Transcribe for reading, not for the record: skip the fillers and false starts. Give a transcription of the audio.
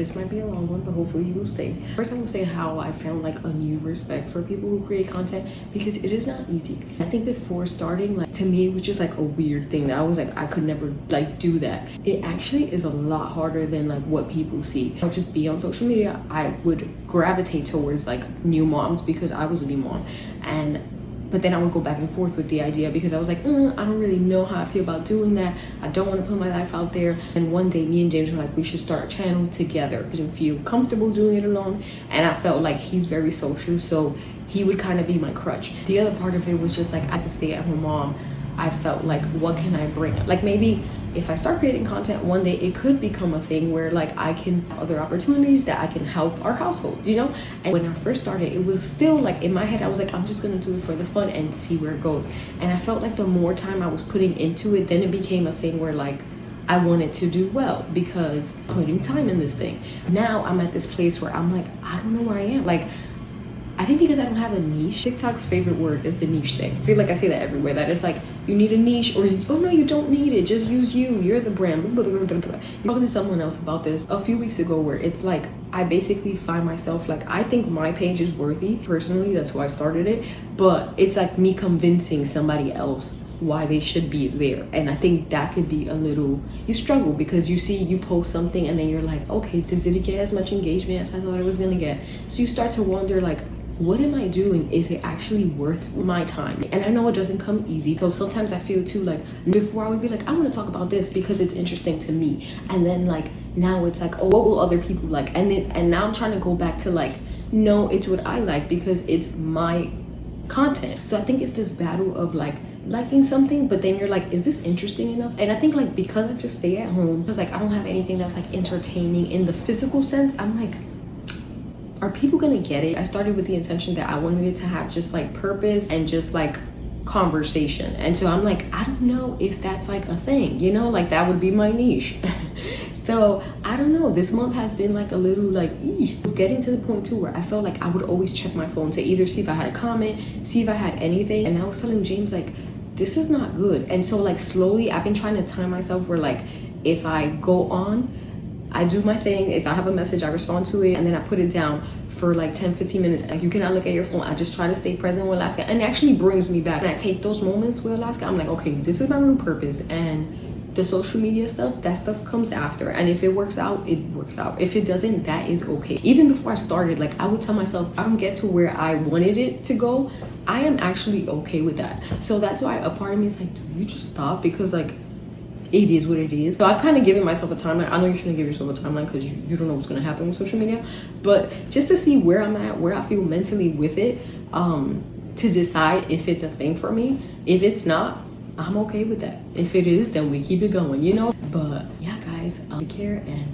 This might be a long one, but hopefully you will stay. First, I will say how I found like a new respect for people who create content, because it is not easy. I think before starting, like to me, it was just like a weird thing that I was like, I could never like do that. It actually is a lot harder than like what people see. I'll just be on social media. I would gravitate towards like new moms because I was a new mom, but then I would go back and forth with the idea because I was like, I don't really know how I feel about doing that. I don't want to put my life out there. And one day me and James were like, we should start a channel together. I didn't feel comfortable doing it alone. And I felt like he's very social, so he would kind of be my crutch. The other part of it was just like, as a stay-at-home mom, I felt like, what can I bring? Like maybe if I start creating content one day, it could become a thing where like I can have other opportunities that I can help our household, you know? And when I first started, it was still like in my head, I was like, I'm just gonna do it for the fun and see where it goes. And I felt like the more time I was putting into it, then it became a thing where like I wanted to do well because I'm putting time in this thing. Now I'm at this place where I'm like, I don't know where I am. Like, I think because I don't have a niche. TikTok's favorite word is the niche thing. I feel like I say that everywhere, that it's like, you need a niche, or oh no, you don't need it, just use you, you're the brand. You're talking to someone else about this a few weeks ago, where it's like, I basically find myself like, I think my page is worthy, personally, that's why I started it, but it's like me convincing somebody else why they should be there. And I think that could be a little, you struggle because you post something and then you're like, okay, this didn't get as much engagement as I thought it was gonna get. So you start to wonder like, what am I doing? Is it actually worth my time? And I know it doesn't come easy. So sometimes I feel too like, before I would be like, I want to talk about this because it's interesting to me. And then like, now it's like, oh, what will other people like? And now I'm trying to go back to like, no, it's what I like because it's my content. So I think it's this battle of like, liking something, but then you're like, is this interesting enough? And I think like, because I just stay at home, because like I don't have anything that's like entertaining in the physical sense, I'm like, are people gonna get it? I started with the intention that I wanted it to have just like purpose and just like conversation. And so I'm like, I don't know if that's like a thing, you know, like that would be my niche. So I don't know, this month has been like a little like, eesh. I was getting to the point too where I felt like I would always check my phone to either see if I had a comment, see if I had anything. And I was telling James like, this is not good. And so like slowly I've been trying to time myself where like, if I go on, I do my thing. If I have a message, I respond to it, and then I put it down for like 10-15 minutes. And you cannot look at your phone. I just try to stay present with Alaska, and it actually brings me back. And I take those moments with Alaska, I'm like, okay, this is my real purpose, and the social media stuff, that stuff comes after. And if it works out, it works out. If it doesn't, that is okay. Even before I started, like I would tell myself, I don't get to where I wanted it to go, I am actually okay with that. So that's why a part of me is like, do you just stop? Because like, it is what it is. So I've kind of given myself a timeline. I know you shouldn't give yourself a timeline because you don't know what's going to happen with social media, but just to see where I'm at, where I feel mentally with it, to decide if it's a thing for me. If it's not, I'm okay with that. If it is, then we keep it going, you know? But yeah, guys, take care and